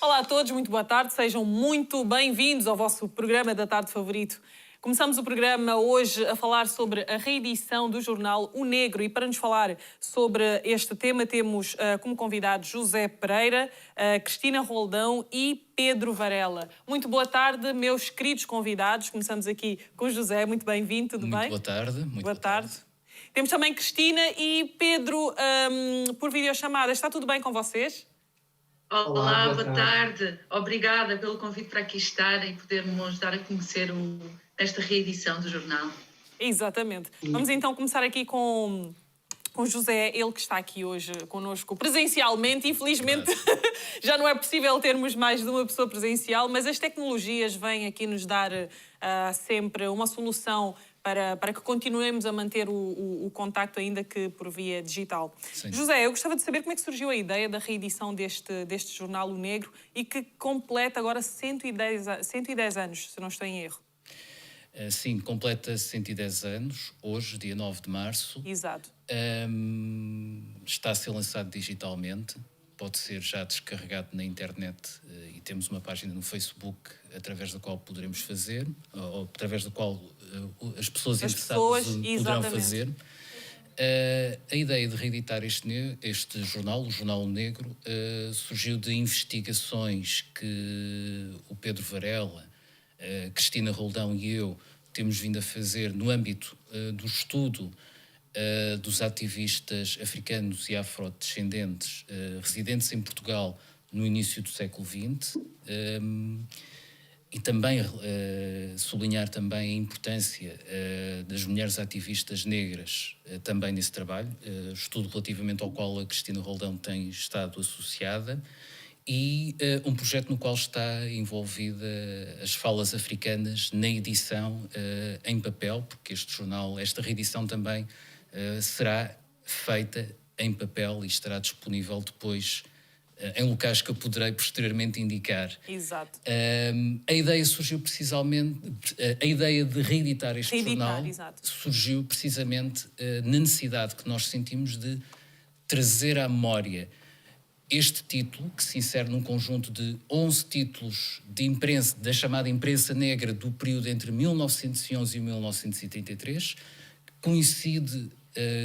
Olá a todos, muito boa tarde, sejam muito bem-vindos ao vosso programa da tarde favorito. Começamos o programa hoje a falar sobre a reedição do jornal O Negro e para nos falar sobre este tema temos como convidados José Pereira, Cristina Roldão e Pedro Varela. Muito boa tarde, meus queridos convidados. Começamos aqui com José, muito bem-vindo, tudo bem? Muito boa tarde. Muito boa tarde. Temos também Cristina e Pedro por videochamada. Está tudo bem com vocês? Olá, boa tarde. Obrigada pelo convite para aqui estar e podermos dar a conhecer esta reedição do jornal. Exatamente. Vamos então começar aqui com José, ele que está aqui hoje connosco presencialmente. Infelizmente já não é possível termos mais de uma pessoa presencial, mas as tecnologias vêm aqui nos dar sempre uma solução para que continuemos a manter o contacto, ainda que por via digital. Sim. José, eu gostava de saber como é que surgiu a ideia da reedição deste jornal O Negro e que completa agora 110 anos, se não estou em erro. Sim, completa 110 anos, hoje, dia 9 de março. Exato. Está a ser lançado digitalmente, pode ser já descarregado na internet e temos uma página no Facebook através da qual poderemos fazer, ou através da qual as pessoas interessadas poderão fazer. A ideia de reeditar este jornal, o Jornal Negro, surgiu de investigações que o Pedro Varela, Cristina Roldão e eu temos vindo a fazer no âmbito do estudo dos ativistas africanos e afrodescendentes residentes em Portugal no início do século XX e também sublinhar também a importância das mulheres ativistas negras também nesse trabalho, estudo relativamente ao qual a Cristina Roldão tem estado associada e um projeto no qual está envolvida as falas africanas na edição em papel, porque este jornal, esta reedição também será feita em papel e estará disponível depois em locais que eu poderei posteriormente indicar. Exato. A ideia surgiu precisamente, a ideia de reeditar este jornal surgiu precisamente na necessidade que nós sentimos de trazer à memória este título, que se insere num conjunto de 11 títulos de imprensa, da chamada imprensa negra do período entre 1911 e 1933, que coincide,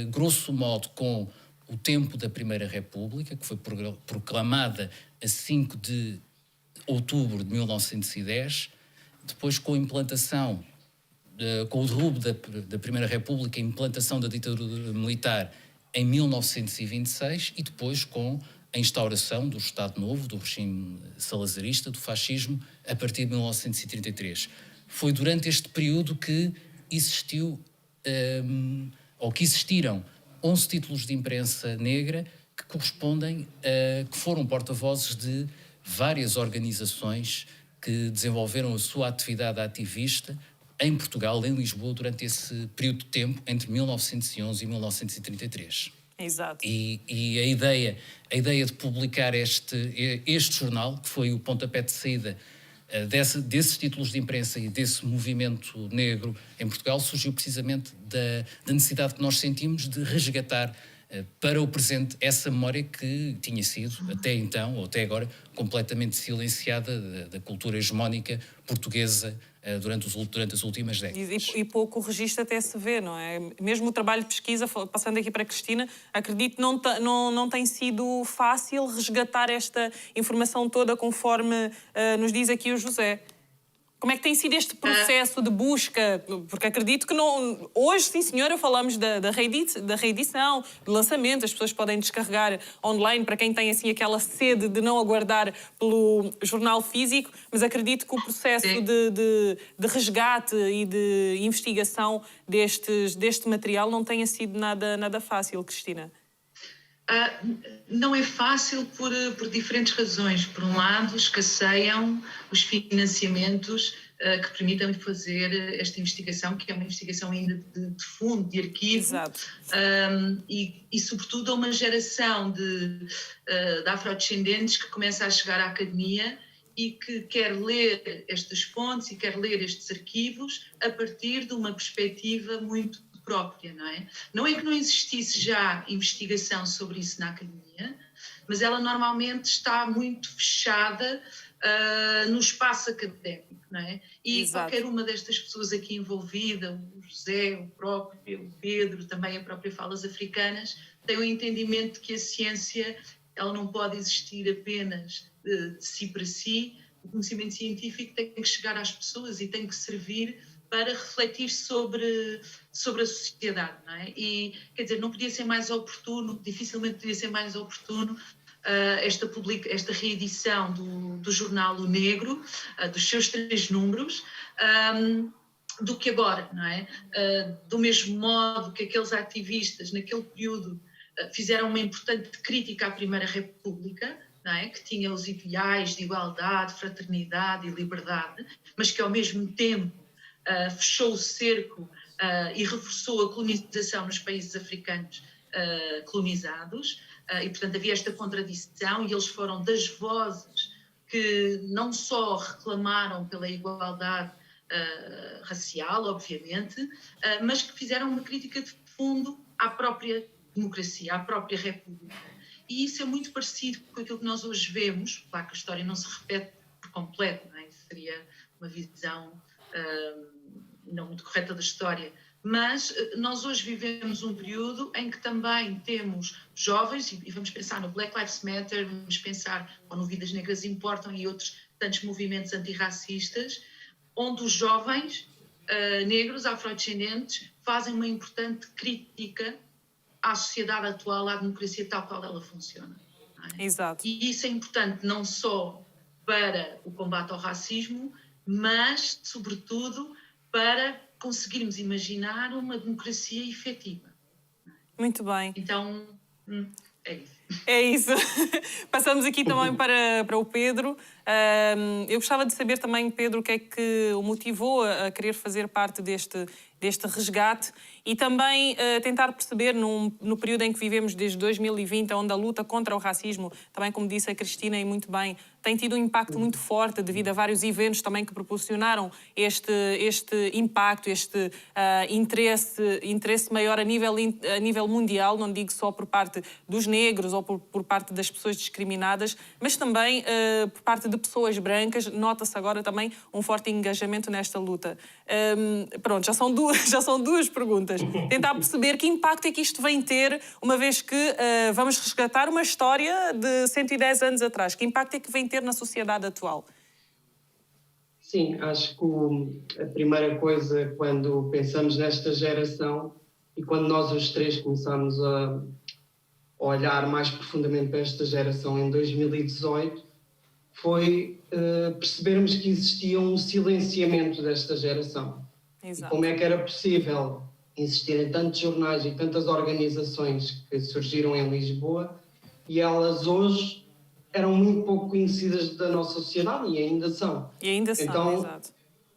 grosso modo, com o tempo da Primeira República, que foi proclamada a 5 de outubro de 1910, depois com a implantação, com o derrubo da Primeira República, a implantação da ditadura militar em 1926 e depois com a instauração do Estado Novo, do regime salazarista, do fascismo, a partir de 1933. Foi durante este período que existiram 11 títulos de imprensa negra que correspondem que foram porta-vozes de várias organizações que desenvolveram a sua atividade ativista em Portugal, em Lisboa, durante esse período de tempo, entre 1911 e 1933. Exato. E a ideia de publicar este jornal, que foi o pontapé de saída desses títulos de imprensa e desse movimento negro em Portugal, surgiu precisamente da necessidade que nós sentimos de resgatar para o presente essa memória que tinha sido, até então, ou até agora, completamente silenciada da cultura hegemónica portuguesa durante as últimas décadas. E pouco registro até se vê, não é? Mesmo o trabalho de pesquisa, passando aqui para a Cristina, acredito que não tem sido fácil resgatar esta informação toda conforme nos diz aqui o José. Como é que tem sido este processo de busca? Porque acredito que não... Hoje, sim senhora, falamos da reedição, do lançamento, as pessoas podem descarregar online para quem tem assim aquela sede de não aguardar pelo jornal físico, mas acredito que o processo de resgate e de investigação deste material não tenha sido nada fácil, Cristina. Não é fácil por diferentes razões. Por um lado, escasseiam os financiamentos que permitam fazer esta investigação, que é uma investigação ainda de fundo, de arquivo, e sobretudo a uma geração de afrodescendentes que começa a chegar à academia e que quer ler estas fontes e quer ler estes arquivos a partir de uma perspectiva muito própria, não é? Não é que não existisse já investigação sobre isso na academia, mas ela normalmente está muito fechada no espaço académico, não é? E qualquer uma destas pessoas aqui envolvida, o José, o próprio, o Pedro, também a própria Falas Africanas, tem o entendimento que a ciência ela não pode existir apenas de si para si. O conhecimento científico tem que chegar às pessoas e tem que servir para refletir sobre a sociedade, não é? E, quer dizer, não podia ser mais oportuno, dificilmente podia ser mais oportuno esta reedição do jornal O Negro, dos seus 3 números, do que agora, não é? Do mesmo modo que aqueles ativistas, naquele período, fizeram uma importante crítica à Primeira República, não é? Que tinha os ideais de igualdade, fraternidade e liberdade, mas que ao mesmo tempo fechou o cerco e reforçou a colonização nos países africanos colonizados, e portanto havia esta contradição, e eles foram das vozes que não só reclamaram pela igualdade racial, obviamente, mas que fizeram uma crítica de fundo à própria democracia, à própria república. E isso é muito parecido com aquilo que nós hoje vemos. Claro que a história não se repete por completo, não é? Isso seria uma visão não muito correta da história, mas nós hoje vivemos um período em que também temos jovens, e vamos pensar no Black Lives Matter, vamos pensar ou no Vidas Negras Importam e outros tantos movimentos antirracistas, onde os jovens negros, afrodescendentes, fazem uma importante crítica à sociedade atual, à democracia tal qual ela funciona. Não é? Exato. E isso é importante não só para o combate ao racismo, mas, sobretudo, para conseguirmos imaginar uma democracia efetiva. Muito bem. Então, é isso. É isso. Passamos aqui também para o Pedro. Eu gostava de saber também, Pedro, o que é que o motivou a querer fazer parte deste resgate e também tentar perceber, no período em que vivemos desde 2020, onde a luta contra o racismo, também como disse a Cristina e muito bem, tem tido um impacto muito forte devido a vários eventos também que proporcionaram este impacto, este interesse maior a nível mundial, não digo só por parte dos negros ou por parte das pessoas discriminadas, mas também por parte de pessoas brancas. Nota-se agora também um forte engajamento nesta luta. Pronto, já são duas perguntas. Tentar perceber que impacto é que isto vem ter, uma vez que vamos resgatar uma história de 110 anos atrás. Que impacto é que vem ter na sociedade atual? Sim, acho que a primeira coisa, quando pensamos nesta geração e quando nós os 3 começámos a olhar mais profundamente para esta geração em 2018, foi percebermos que existia um silenciamento desta geração. Exato. E como é que era possível existirem tantos jornais e tantas organizações que surgiram em Lisboa e elas hoje eram muito pouco conhecidas da nossa sociedade e ainda são. E ainda são, então, exato.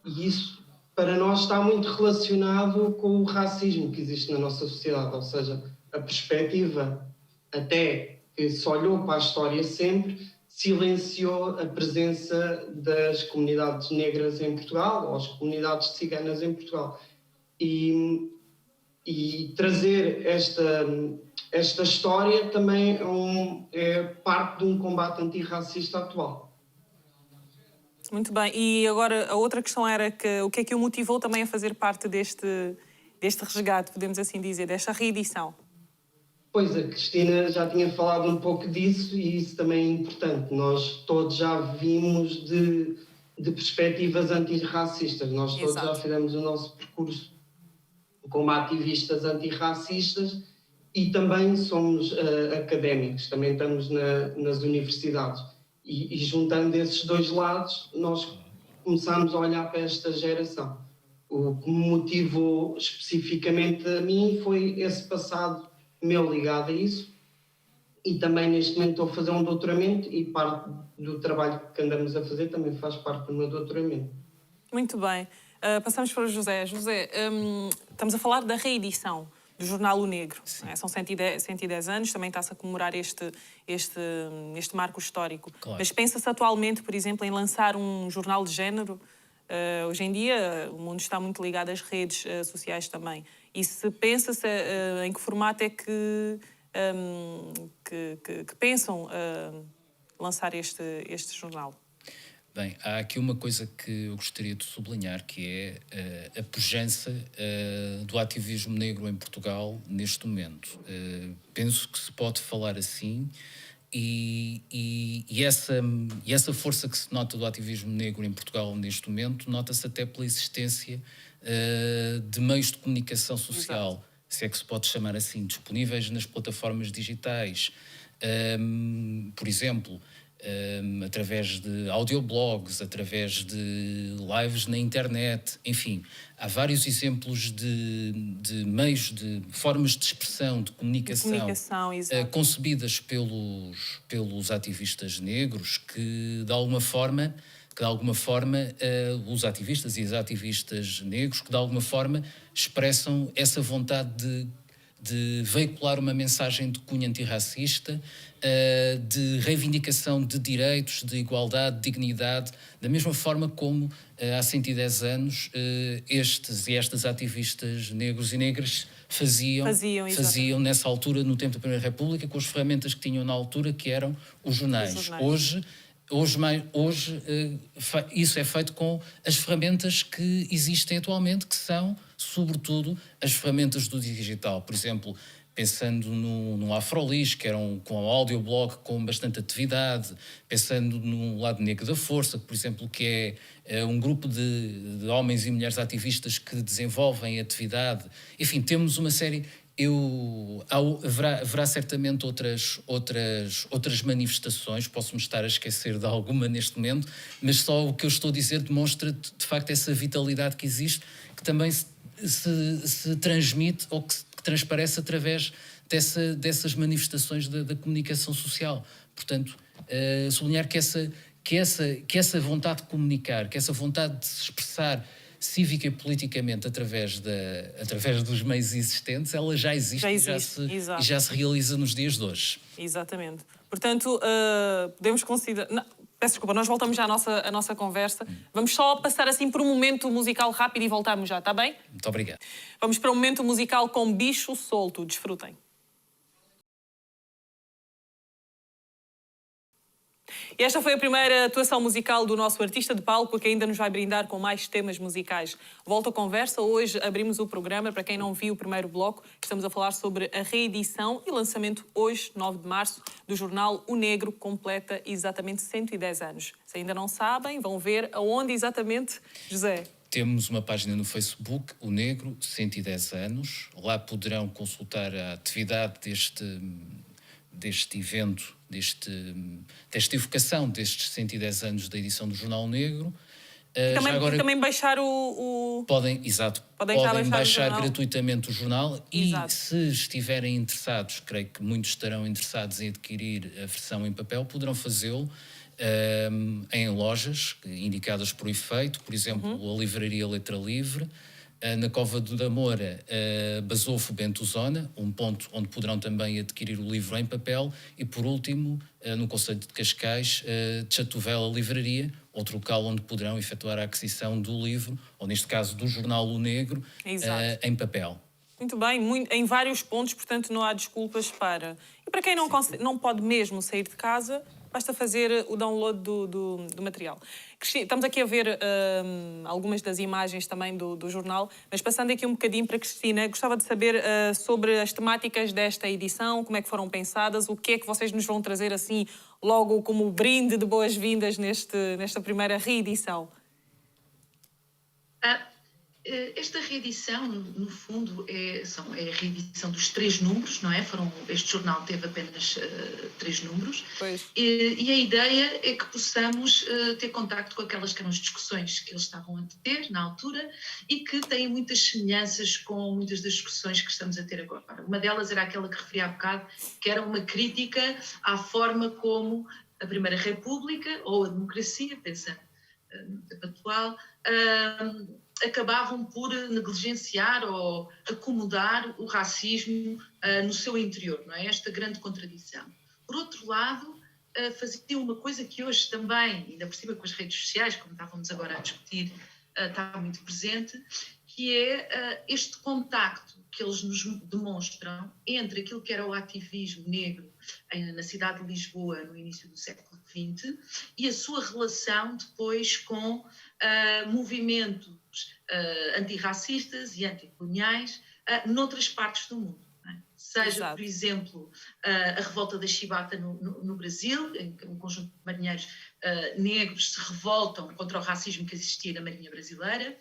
E isso, para nós, está muito relacionado com o racismo que existe na nossa sociedade, ou seja, a perspectiva até que se olhou para a história sempre, silenciou a presença das comunidades negras em Portugal, ou as comunidades ciganas em Portugal. E trazer esta história também é parte de um combate antirracista atual. Muito bem. E agora a outra questão era o que é que o motivou também a fazer parte deste resgate, podemos assim dizer, desta reedição? Pois, a Cristina já tinha falado um pouco disso e isso também é importante. Nós todos já vimos de perspectivas antirracistas. Nós todos já fizemos o nosso percurso como ativistas antirracistas e também somos académicos, também estamos nas universidades. E juntando esses dois lados, nós começámos a olhar para esta geração. O que me motivou especificamente a mim foi esse passado meu ligado a isso, e também neste momento estou a fazer um doutoramento e parte do trabalho que andamos a fazer também faz parte do meu doutoramento. Muito bem. Passamos para o José. José, estamos a falar da reedição do jornal O Negro. São 110 anos, também está-se a comemorar este marco histórico. Claro. Mas pensa-se atualmente, por exemplo, em lançar um jornal de género? Hoje em dia o mundo está muito ligado às redes sociais também. E se pensa-se em que formato é que pensam lançar este jornal? Bem, há aqui uma coisa que eu gostaria de sublinhar, que é a pujança do ativismo negro em Portugal neste momento. Penso que se pode falar assim e essa força que se nota do ativismo negro em Portugal neste momento nota-se até pela existência de meios de comunicação social, Exato. se é que se pode chamar assim, disponíveis nas plataformas digitais. Por exemplo, através de audioblogs, através de lives na internet, enfim, há vários exemplos de meios, de formas de expressão, de comunicação Exato. concebidas pelos ativistas negros que, de alguma forma, os ativistas e as ativistas negros, que de alguma forma expressam essa vontade de veicular uma mensagem de cunho antirracista, de reivindicação de direitos, de igualdade, de dignidade, da mesma forma como há 110 anos estes e estas ativistas negros e negras faziam nessa altura, no tempo da Primeira República, com as ferramentas que tinham na altura, que eram os jornais. Hoje isso é feito com as ferramentas que existem atualmente, que são, sobretudo, as ferramentas do digital. Por exemplo, pensando no Afrolis, que era com um audioblog com bastante atividade, pensando no Lado Negro da Força, por exemplo, que é um grupo de homens e mulheres ativistas que desenvolvem atividade. Enfim, temos uma série... Haverá certamente outras manifestações, posso-me estar a esquecer de alguma neste momento, mas só o que eu estou a dizer demonstra de facto essa vitalidade que existe, que também se transmite ou que transparece através dessas manifestações da comunicação social. Portanto, sublinhar que essa vontade de comunicar, que essa vontade de se expressar cívica e politicamente através dos meios existentes, ela já existe e já se realiza nos dias de hoje. Exatamente. Portanto, podemos considerar... Não, peço desculpa, nós voltamos já à nossa conversa. Vamos só passar assim por um momento musical rápido e voltamos já, está bem? Muito obrigado. Vamos para um momento musical com Bicho Solto. Desfrutem. E esta foi a primeira atuação musical do nosso artista de palco, que ainda nos vai brindar com mais temas musicais. Volto à conversa. Hoje abrimos o programa. Para quem não viu o primeiro bloco, estamos a falar sobre a reedição e lançamento hoje, 9 de março, do jornal O Negro, completa exatamente 110 anos. Se ainda não sabem, vão ver aonde exatamente, José. Temos uma página no Facebook, O Negro, 110 anos. Lá poderão consultar a atividade deste evento, desta evocação destes 110 anos da edição do Jornal Negro. Também baixar Podem baixar o gratuitamente o jornal. Exato. E se estiverem interessados, creio que muitos estarão interessados em adquirir a versão em papel, poderão fazê-lo em lojas indicadas por efeito, por exemplo, a Livraria Letra Livre, na Cova da Moura, Basofo Bento Zona, um ponto onde poderão também adquirir o livro em papel, e por último, no concelho de Cascais, Chatovela Livraria, outro local onde poderão efetuar a aquisição do livro, ou neste caso do jornal O Negro, em papel. Muito bem, em vários pontos, portanto não há desculpas para... E para quem não pode mesmo sair de casa, basta fazer o download do material. Cristina, estamos aqui a ver algumas das imagens também do jornal, mas passando aqui um bocadinho para Cristina, gostava de saber sobre as temáticas desta edição, como é que foram pensadas, o que é que vocês nos vão trazer assim, logo como brinde de boas-vindas nesta primeira reedição. Esta reedição, no fundo, é a reedição dos 3 números, não é? Este jornal teve apenas 3 números. Pois. E a ideia é que possamos ter contacto com aquelas que eram as discussões que eles estavam a ter na altura e que têm muitas semelhanças com muitas das discussões que estamos a ter agora. Uma delas era aquela que referi há bocado, que era uma crítica à forma como a Primeira República, ou a democracia, pensando no tempo atual, acabavam por negligenciar ou acomodar o racismo no seu interior, não é? Esta grande contradição. Por outro lado, faziam uma coisa que hoje também, ainda por cima com as redes sociais, como estávamos agora a discutir, está muito presente, que é este contacto que eles nos demonstram entre aquilo que era o ativismo negro na cidade de Lisboa no início do século XX e a sua relação depois com movimentos antirracistas e anticoloniais noutras partes do mundo. Seja, Exato. por exemplo, a revolta da Chibata no Brasil, em que um conjunto de marinheiros negros se revoltam contra o racismo que existia na Marinha Brasileira,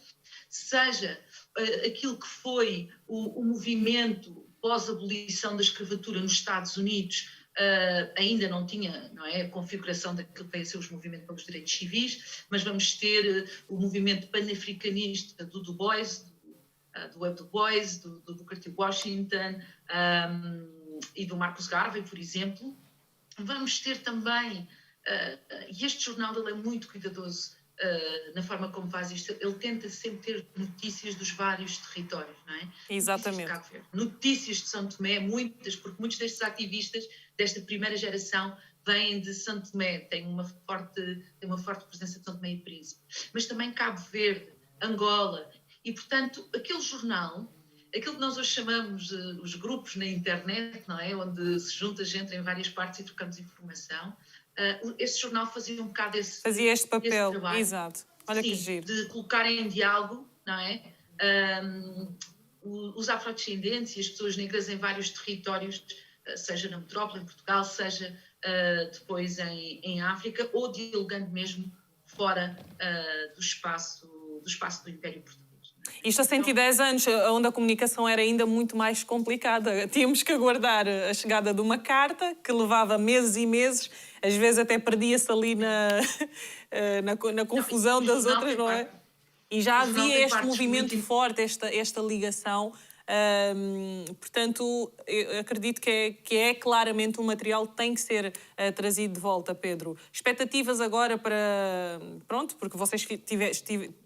seja aquilo que foi o movimento pós-abolição da escravatura nos Estados Unidos, ainda não tinha, não é, a configuração daquilo que veio a ser os movimentos pelos direitos civis, mas vamos ter o movimento panafricanista do Du Bois, do Webb Du Bois, do Booker T. Washington e do Marcus Garvey, por exemplo. Vamos ter também, e este jornal ele é muito cuidadoso na forma como faz isto, ele tenta sempre ter notícias dos vários territórios, não é? Exatamente. Notícias de São Tomé, muitas, porque muitos destes ativistas desta primeira geração vêm de São Tomé, tem uma forte presença de São Tomé e Príncipe, mas também Cabo Verde, Angola. E, portanto, aquele jornal, aquilo que nós hoje chamamos os grupos na internet, não é? Onde se junta gente em várias partes e trocamos informação, esse jornal fazia um bocado fazia este papel, trabalho. Exato. Olha. Sim, que giro. De colocar em diálogo, não é? Os afrodescendentes e as pessoas negras em vários territórios, seja na metrópole, em Portugal, seja depois em África, ou dialogando mesmo fora do espaço do Império Português. Isto há 110 anos, onde a comunicação era ainda muito mais complicada. Tínhamos que aguardar a chegada de uma carta, que levava meses e meses, às vezes até perdia-se ali na confusão das outras, não é? E já havia este movimento forte, esta ligação. Portanto, eu acredito que é claramente um material que tem que ser trazido de volta, Pedro. Expectativas agora para... Pronto, porque vocês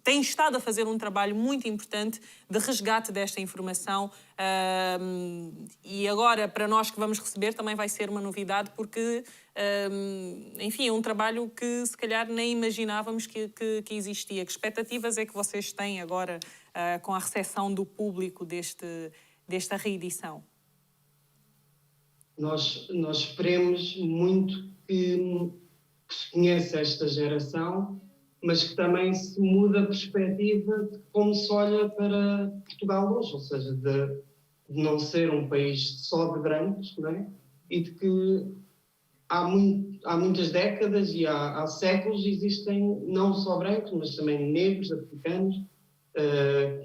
têm estado a fazer um trabalho muito importante de resgate desta informação e agora, para nós que vamos receber, também vai ser uma novidade porque, enfim, é um trabalho que se calhar nem imaginávamos que existia. Que expectativas é que vocês têm agora com a recepção do público desta reedição? Nós esperemos muito que se conheça esta geração, mas que também se mude a perspectiva de como se olha para Portugal hoje, ou seja, de não ser um país só de brancos, não é? E de que há muitas décadas e há séculos existem não só brancos, mas também negros, africanos,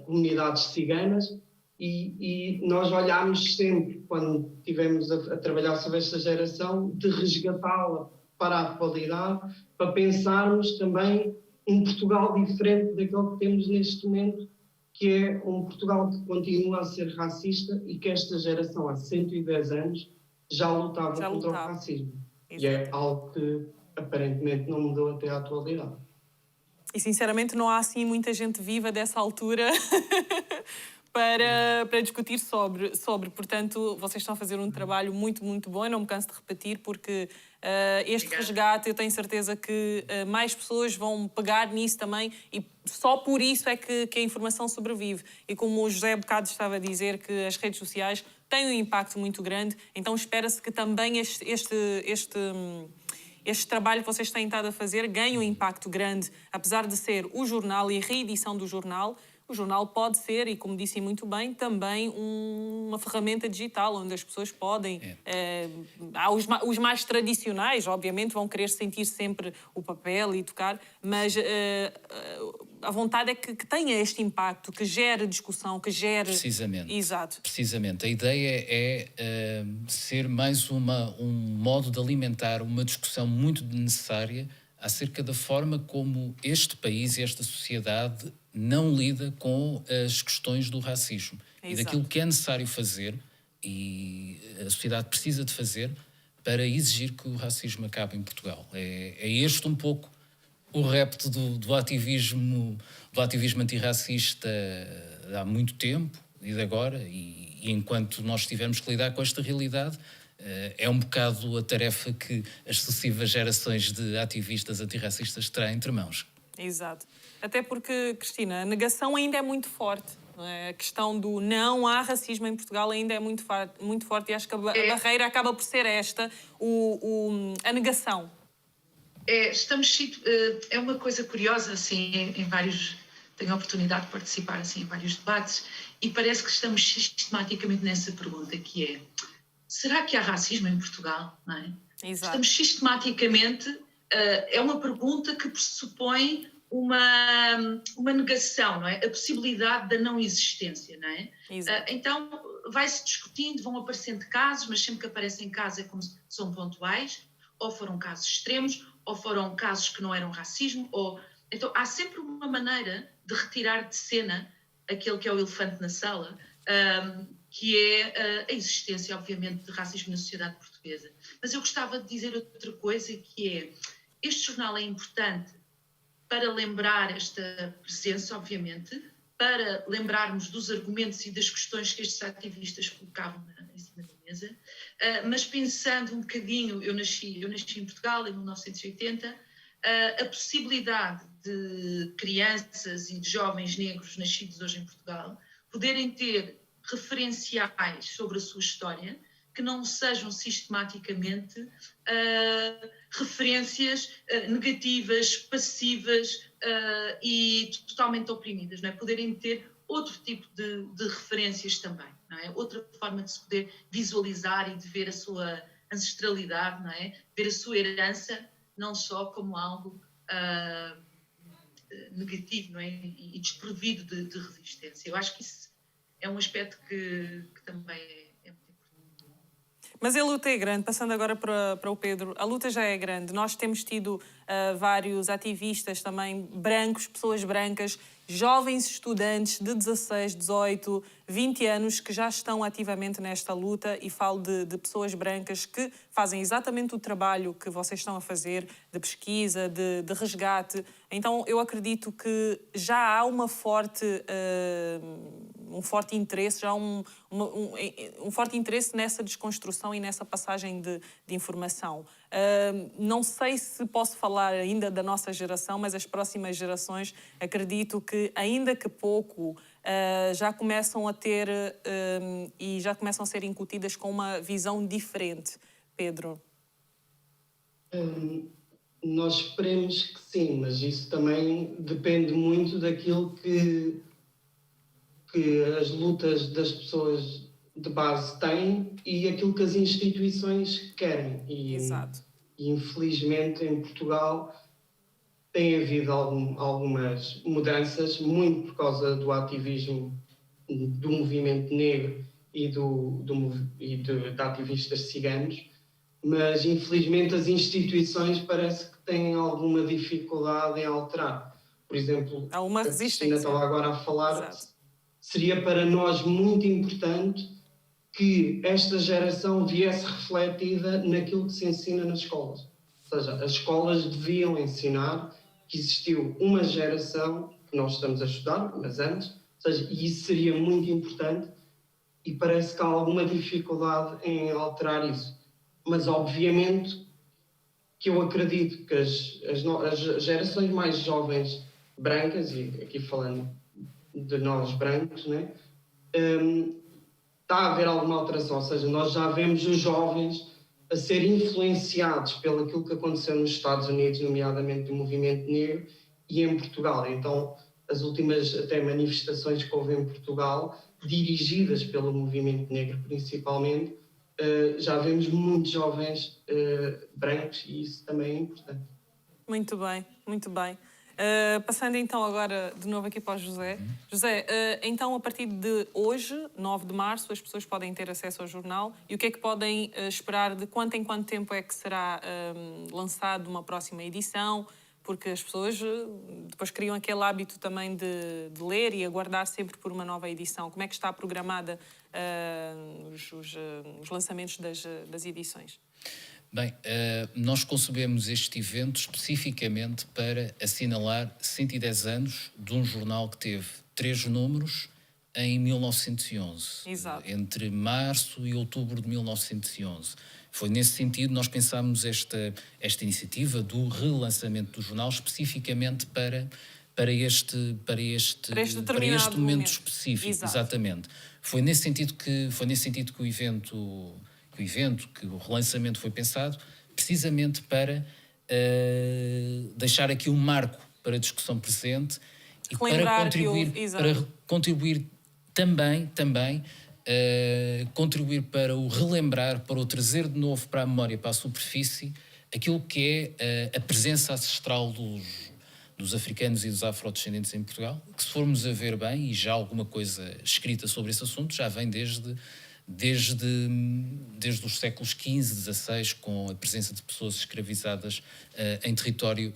comunidades ciganas, e nós olhámos sempre, quando estivemos a trabalhar sobre esta geração, de resgatá-la para a atualidade, para pensarmos também um Portugal diferente daquele que temos neste momento, que é um Portugal que continua a ser racista e que esta geração, há 110 anos, já lutava contra o racismo. Exato. E é algo que aparentemente não mudou até à atualidade. E sinceramente não há assim muita gente viva dessa altura para discutir sobre. Portanto, vocês estão a fazer um trabalho muito, muito bom. Eu não me canso de repetir porque este resgate, eu tenho certeza que mais pessoas vão pegar nisso também e só por isso é que a informação sobrevive. E como o José bocado estava a dizer, que as redes sociais têm um impacto muito grande, então espera-se que também este trabalho que vocês têm estado a fazer ganha um impacto grande, apesar de ser o jornal e a reedição do jornal. O jornal pode ser, e como disse muito bem, também uma ferramenta digital, onde as pessoas podem... há os mais tradicionais, obviamente, vão querer sentir sempre o papel e tocar, mas a vontade é que tenha este impacto, que gere discussão, que gere... Precisamente. Exato. Precisamente. A ideia é ser mais um modo de alimentar uma discussão muito necessária acerca da forma como este país e esta sociedade não lida com as questões do racismo. Exato. E daquilo que é necessário fazer e a sociedade precisa de fazer para exigir que o racismo acabe em Portugal. É este um pouco O repto do ativismo antirracista há muito tempo e de agora, e enquanto nós tivermos que lidar com esta realidade, é um bocado a tarefa que as sucessivas gerações de ativistas antirracistas terão entre mãos. Exato. Até porque, Cristina, a negação ainda é muito forte. Não é? A questão do não há racismo em Portugal ainda é muito forte, e acho que a barreira acaba por ser esta, a negação. É uma coisa curiosa, assim, em vários... Tenho a oportunidade de participar assim, em vários debates, e parece que estamos sistematicamente nessa pergunta, que é: será que há racismo em Portugal? Não é? Exato. Estamos sistematicamente... é uma pergunta que pressupõe uma negação, não é? A possibilidade da não existência, não é? Então vai-se discutindo, vão aparecendo casos, mas sempre que aparecem casos é como se são pontuais, ou foram casos extremos, ou foram casos que não eram racismo, então há sempre uma maneira de retirar de cena aquele que é o elefante na sala, que é a existência, obviamente, de racismo na sociedade portuguesa. Mas eu gostava de dizer outra coisa, que é: este jornal é importante para lembrar esta presença, obviamente, para lembrarmos dos argumentos e das questões que estes ativistas colocavam em cima da mesa, mas pensando um bocadinho, eu nasci em Portugal em 1980, a possibilidade de crianças e de jovens negros nascidos hoje em Portugal poderem ter referenciais sobre a sua história que não sejam sistematicamente referências negativas, passivas e totalmente oprimidas, não é? Poderem ter outro tipo de referências também, não é? Outra forma de se poder visualizar e de ver a sua ancestralidade, não é? Ver a sua herança não só como algo negativo, não é? E desprovido de resistência. Eu acho que isso é um aspecto que também é muito importante. Mas a luta é grande, passando agora para o Pedro, a luta já é grande. Nós temos tido vários ativistas também brancos, pessoas brancas, jovens estudantes de 16, 18, 20 anos que já estão ativamente nesta luta, e falo de pessoas brancas que fazem exatamente o trabalho que vocês estão a fazer, de pesquisa, de resgate. Então eu acredito que já há um forte interesse, já um forte interesse nessa desconstrução e nessa passagem de informação. Não sei se posso falar ainda da nossa geração, mas as próximas gerações, acredito que, ainda que pouco, já começam a ter e já começam a ser incutidas com uma visão diferente. Pedro? Nós esperemos que sim, mas isso também depende muito daquilo que as lutas das pessoas de base têm e aquilo que as instituições querem. Exato. E infelizmente em Portugal tem havido algumas mudanças, muito por causa do ativismo do movimento negro e de ativistas ciganos, mas infelizmente as instituições parece que têm alguma dificuldade em alterar. Por exemplo, há uma a resistência. Cristina estava agora a falar. Exato. Seria para nós muito importante que esta geração viesse refletida naquilo que se ensina nas escolas. Ou seja, as escolas deviam ensinar que existiu uma geração que nós estamos a estudar, mas antes, ou seja, e isso seria muito importante, e parece que há alguma dificuldade em alterar isso. Mas, obviamente, que eu acredito que as gerações mais jovens brancas, e aqui falando de nós brancos, né? Está a haver alguma alteração, ou seja, nós já vemos os jovens a ser influenciados pelo aquilo que aconteceu nos Estados Unidos, nomeadamente do movimento negro, e em Portugal. Então, as últimas até manifestações que houve em Portugal, dirigidas pelo movimento negro principalmente, já vemos muitos jovens brancos, e isso também é importante. Muito bem, muito bem. Passando então agora de novo aqui para o José. José, então a partir de hoje, 9 de março, as pessoas podem ter acesso ao jornal, e o que é que podem esperar, de quanto em quanto tempo é que será lançado uma próxima edição? Porque as pessoas depois criam aquele hábito também de ler e aguardar sempre por uma nova edição. Como é que está programada os lançamentos das edições? Bem, nós concebemos este evento especificamente para assinalar 110 anos de um jornal que teve 3 números em 1911. Exato. Entre março e outubro de 1911. Foi nesse sentido que nós pensámos esta iniciativa do relançamento do jornal especificamente para este momento específico. Exato. Exatamente. Foi nesse sentido que o relançamento foi pensado, precisamente para deixar aqui um marco para a discussão presente e para contribuir também contribuir para o relembrar, para o trazer de novo para a memória, para a superfície, aquilo que é a presença ancestral dos africanos e dos afrodescendentes em Portugal, que se formos a ver bem, e já há alguma coisa escrita sobre esse assunto, já vem desde os séculos XV, XVI, com a presença de pessoas escravizadas em território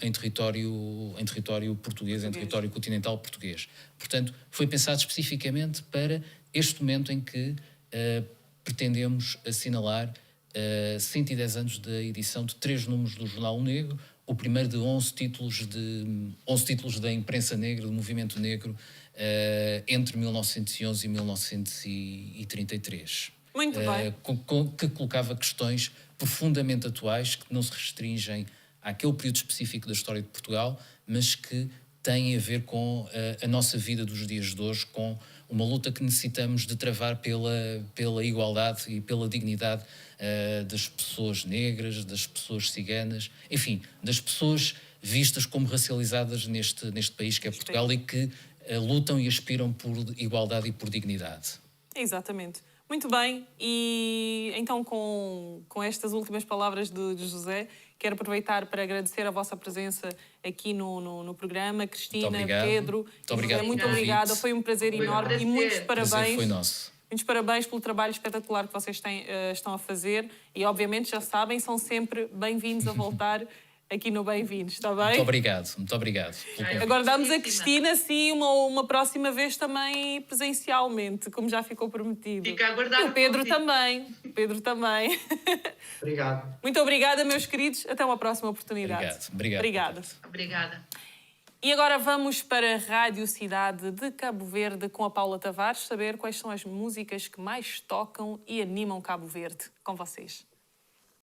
português, em território continental português. Portanto, foi pensado especificamente para este momento em que pretendemos assinalar 110 anos da edição de 3 números do Jornal O Negro, o primeiro de 11 títulos da imprensa negra, do movimento negro, entre 1911 e 1933. Muito bem. Que colocava questões profundamente atuais, que não se restringem àquele período específico da história de Portugal, mas que têm a ver com a nossa vida dos dias de hoje, com uma luta que necessitamos de travar pela igualdade e pela dignidade das pessoas negras, das pessoas ciganas, enfim, das pessoas vistas como racializadas neste país que é Portugal e que lutam e aspiram por igualdade e por dignidade. Exatamente. Muito bem, e então com estas últimas palavras de José, quero aproveitar para agradecer a vossa presença aqui no programa. Cristina, Pedro, muito obrigada, foi um prazer enorme e muitos parabéns. O prazer foi nosso. Muitos parabéns pelo trabalho espetacular que vocês estão a fazer e, obviamente, já sabem, são sempre bem-vindos a voltar aqui no Bem-vindos, está bem? Muito obrigado. Agora damos a Cristina, sim, uma próxima vez também presencialmente, como já ficou prometido. Fica a aguardar. E o Pedro também. Obrigado. Muito obrigada, meus queridos. Até uma próxima oportunidade. Obrigado. Obrigada. E agora vamos para a Rádio Cidade de Cabo Verde com a Paula Tavares, saber quais são as músicas que mais tocam e animam Cabo Verde. Com vocês.